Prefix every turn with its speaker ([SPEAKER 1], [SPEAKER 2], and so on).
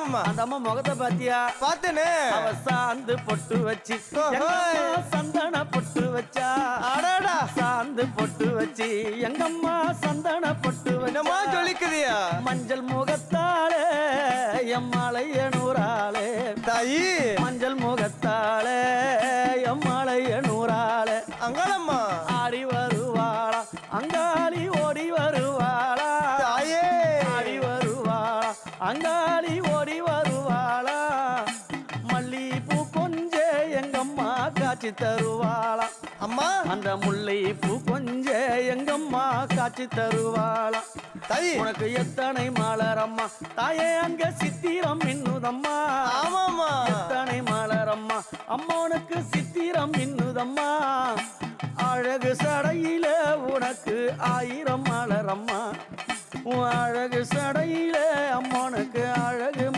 [SPEAKER 1] ஆமாமா.
[SPEAKER 2] அந்த அம்மா முகத்தை பாத்தியா?
[SPEAKER 1] பார்த்தேனே.
[SPEAKER 2] அவ சாந்து பொட்டு வச்சு சந்தன பொட்டு வச்சா.
[SPEAKER 1] அடடா.
[SPEAKER 2] சாந்து பொட்டு வச்சு எங்கம்மா சந்தன பொட்டு
[SPEAKER 1] என்னமா
[SPEAKER 2] வச்சா.
[SPEAKER 1] ஜொலிக்குதியா?
[SPEAKER 2] மஞ்சள் முகத்தாளே எம்மாளைய நூறாளே
[SPEAKER 1] தாயி.
[SPEAKER 2] மஞ்சள் முகத்தாளே எம்மாளைய நூறாளே
[SPEAKER 1] அங்காளம்மா
[SPEAKER 2] ஆடி வருவாளா அங்காளி ஓடி வருவாளா.
[SPEAKER 1] தாயே.
[SPEAKER 2] ஆடி வருவாளா அங்காளி ஓடி வருவாளா. மல்லிப்பூ கொஞ்ச எங்கம்மா காட்சி தருவாளா.
[SPEAKER 1] அம்மா
[SPEAKER 2] அந்த முல்லை பூ கொஞ்ச எங்கம்மா காட்சி தருவாளா.
[SPEAKER 1] தாயி.
[SPEAKER 2] உனக்கு எத்தனை மலரம்மா தாயே அங்க சித்திரம் இன்னுதம்மா.
[SPEAKER 1] ஆமாமா.
[SPEAKER 2] எத்தனை மலரம்மா அம்மனுக்கு சித்திரம் இன்னுதம்மா. அழகு சடையில உனக்கு 1000 மலரம்மா. உன் அழகு சடையில அம்மனுக்கு